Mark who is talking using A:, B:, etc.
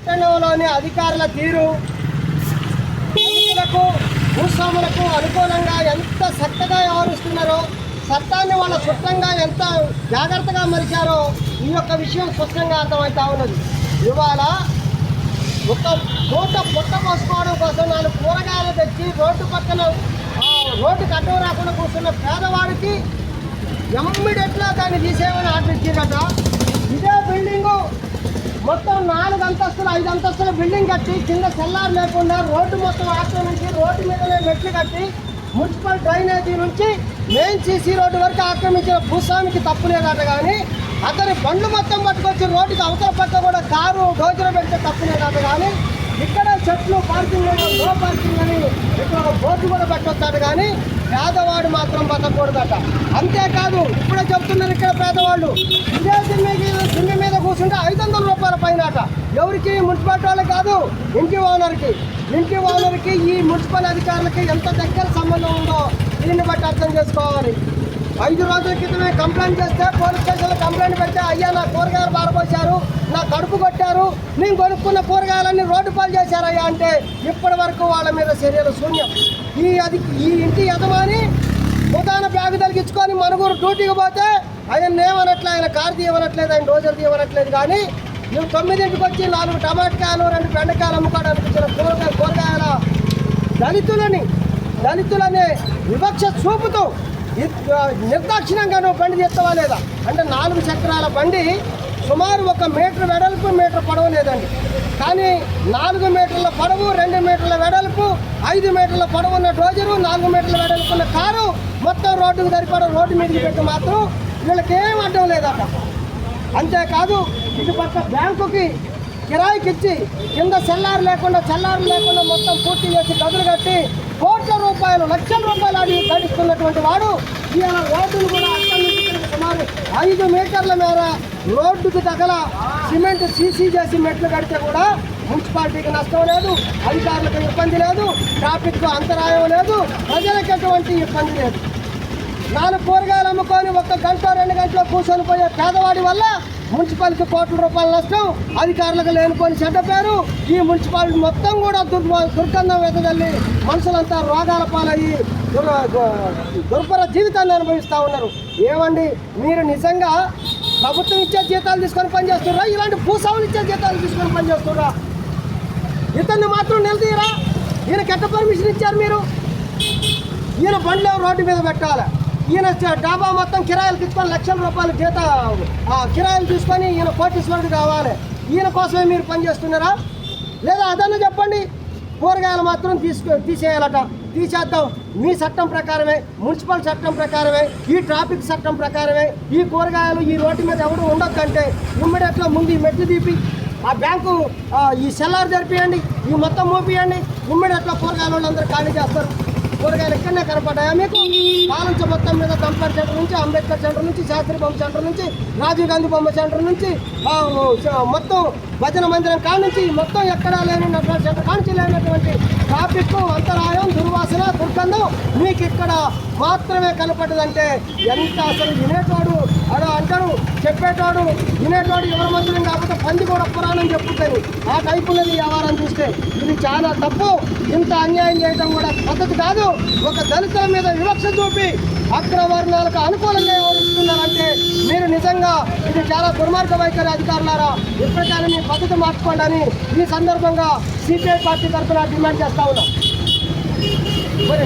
A: పట్టణంలోని అధికారుల తీరు రైతులకు భూస్వాములకు అనుకూలంగా ఎంత చక్కగా వ్యవహరిస్తున్నారో, చట్టాన్ని వాళ్ళ స్వచ్ఛంగా ఎంత జాగ్రత్తగా మలిచారో ఈ యొక్క విషయం స్పష్టంగా అర్థమవుతా ఉన్నది. ఇవాళ ఒక పూట పుట్ట పోసుకోవడం కోసం 4 కూరగాయలు తెచ్చి రోడ్డు పక్కన రోడ్డుకి అడ్డం రాకుండా కూర్చున్న పేదవాడికి ఎమ్మిడెట్లా దాన్ని తీసేయమని ఆర్డర్ ఇచ్చారట. ఇదే బిల్డింగు మొత్తం 4 అంతస్తులు 5 అంతస్తుల బిల్డింగ్ కట్టి కింద సెల్లార్ లేకుండా రోడ్డు మొత్తం ఆక్రమించి రోడ్డు మీదనే మెట్లు కట్టి మున్సిపల్ డ్రైనేజీ నుంచి మెయిన్ సీసీ రోడ్డు వరకు ఆక్రమించిన భూస్వామికి తప్పు లేదట. కానీ అతని బండ్లు మొత్తం పట్టుకొచ్చి రోడ్డుకి అవతల పక్క కూడా కారు డోజులు పెడితే తప్పు లేదట. కానీ ఇక్కడ చెట్లు పార్కింగ్ నో పార్కింగ్ అని ఇక్కడ బోర్డు కూడా పెట్టొచ్చాడు. కానీ పేదవాడు మాత్రం బతకూడదట. అంతేకాదు ఇప్పుడే చెప్తున్నారు ఇక్కడ పేదవాళ్ళు ఇదే దిమ్మి మీద కూర్చుంటే 500 రూపాయల పైన అట. ఎవరికి? మున్సిపాలిటీ వాళ్ళకి కాదు, ఇంటి ఓనర్కి ఈ మున్సిపల్ అధికారులకి ఎంత దగ్గర సంబంధం ఉందో దీన్ని బట్టి అర్థం చేసుకోవాలి. 5 రోజుల క్రితమే కంప్లైంట్ చేస్తే పోలీస్ స్టేషన్లో కంప్లైంట్ పెడితే అయ్యా నా కూరగాయలు బారపోశారు, నా కడుపు కొట్టారు, నేను కొనుక్కున్న కూరగాయలన్నీ రోడ్డు పాలు చేశారయ్యా అంటే ఇప్పటి వరకు వాళ్ళ మీద చర్యలు శూన్యం. ఈ ఇంటి యజమాని ఉదాహరణ బ్యాగు తలిగించుకొని మనుగురు డ్యూటీకి పోతే ఆయన ఏమనట్లేదు, ఆయన కారు తీయమనట్లేదు, ఆయన రోజులు తీయమనట్లేదు. కానీ నువ్వు 9ంటికి వచ్చి 4 టమాటకాయలు 2 బెండకాయలు అమ్ముకోవడానికి వచ్చిన కూరగాయల దళితులనే వివక్ష చూపుతూ నిర్దాక్షిణ్యంగా నువ్వు బండి చేస్తావా లేదా అంటే 4 చక్రాల బండి సుమారు 1 మీటర్ వెడల్పు మీటర్ పొడవు లేదండి. కానీ 4 మీటర్ల పొడవు 2 మీటర్ల వెడల్పు 5 మీటర్ల పొడవు ఉన్న డోజరు 4 మీటర్ల వెడల్పు ఉన్న కారు మొత్తం రోడ్డుకు సరిపడ రోడ్డు మీదకి పెట్టి మాత్రం వీళ్ళకి ఏం అడ్డం లేదట. అంతేకాదు ఇటు పక్క బ్యాంకుకి కిరాయికి ఇచ్చి కింద చల్లారు లేకుండా మొత్తం పూర్తి చేసి గదులు కట్టి కోట్ల రూపాయలు లక్షల రూపాయలు అడిగి గడిస్తున్నటువంటి వాడు ఇవాళ రోడ్డును కూడా అక్కడి నుంచి సుమారు 5 మీటర్ల మేర రోడ్డుకు తగల సిమెంట్ సీసీ చేసి మెట్లు కడితే కూడా మున్సిపాలిటీకి నష్టం లేదు, అధికారులకు ఇబ్బంది లేదు, ట్రాఫిక్ అంతరాయం లేదు, ప్రజలకు ఎటువంటి ఇబ్బంది లేదు. 4 కూరగాయలు అమ్ముకొని 1 గంట 2 గంటలు కూర్చొని పోయే పేదవాడి వల్ల మున్సిపాలిటీకి కోట్ల రూపాయల నష్టం, అధికారులకు లేనిపోని చెడ్డ పేరు, ఈ మున్సిపాలిటీ మొత్తం కూడా దుర్గంధం వెదజల్లి మనుషులంతా రోగాల పాలయ్యి దుర్భర జీవితాన్ని అనుభవిస్తూ ఉన్నారు. ఏమండి మీరు నిజంగా ప్రభుత్వం ఇచ్చే జీతాలు తీసుకొని పనిచేస్తున్నారా? ఇలాంటి భూస్వాములు ఇచ్చే జీతాలు తీసుకొని పనిచేస్తున్నారా? ఇతన్ని మాత్రం నిలదీయరా? ఈయనకి ఎట్ట పర్మిషన్ ఇచ్చారు మీరు? ఈయన బండ్లు రోడ్డు మీద పెట్టాలి, ఈయన డాబా మొత్తం కిరాయిలు తీసుకొని లక్షల రూపాయలు కిరాయిలు తీసుకొని ఈయన కోటీశ్వరుడు కావాలి. ఈయన కోసమే మీరు పనిచేస్తున్నారా? లేదా అదన్నా చెప్పండి. కూరగాయలు మాత్రం తీసేయాలట. తీసేద్దాం, మీ చట్టం ప్రకారమే, మున్సిపల్ చట్టం ప్రకారమే, ఈ ట్రాఫిక్ చట్టం ప్రకారమే ఈ కూరగాయలు ఈ రోడ్డు మీద ఎవరు ఉండొద్దంటే ఇమ్మీడియట్గా ముందు ఈ మెట్లు తీపి ఆ బ్యాంకు ఈ సెల్లార్ జరిపియండి, ఈ మొత్తం మూపియండి. ఇమ్మీడియట్గా కూరగాయల వాళ్ళందరూ ఖాళీ చేస్తారు. కూరగాయలు ఇక్కడనే కనపడ్డాయా మీకు? పాలంచ మొత్తం మీద దంపర్ సెంటర్ నుంచి, అంబేద్కర్ సెంటర్ నుంచి, శాస్త్రి బొమ్మ సెంటర్ నుంచి, రాజీవ్ గాంధీ బొమ్మ సెంటర్ నుంచి, మొత్తం భజన మందిరం కాడ నుంచి మొత్తం ఎక్కడా లేనటువంటి సెంటర్ కానించి లేనటువంటి ట్రాఫిక్ అంతరాయం, దుర్వాసన, దుర్గంధం మీకు ఇక్కడ మాత్రమే కనపడ్డదంటే ఎంత అసలు వినేటోడు అలా అంటారు, చెప్పేటోడు వినేటోడు ఎవరి మందిరం కాకపోతే పంది కూడా పురాణం చెప్పుతుంది. ఆ టైపు ఉన్నది వ్యవహారం చూస్తే ఇది చాలా తప్పు. ఇంత అన్యాయం చేయడం కూడా పద్ధతి కాదు. ఒక దళితుల మీద వివక్ష చూపి అగ్రవర్ణాలకు అనుకూలంగా వ్యవహరిస్తున్నారంటే మీరు నిజంగా ఇది చాలా దుర్మార్గ వైఖరి. అధికారులారా ఎప్పటికైనా మీ పద్ధతి మార్చుకోండి అని ఈ సందర్భంగా సిపిఐ పార్టీ తరఫున డిమాండ్ చేస్తా ఉన్నాం. మరి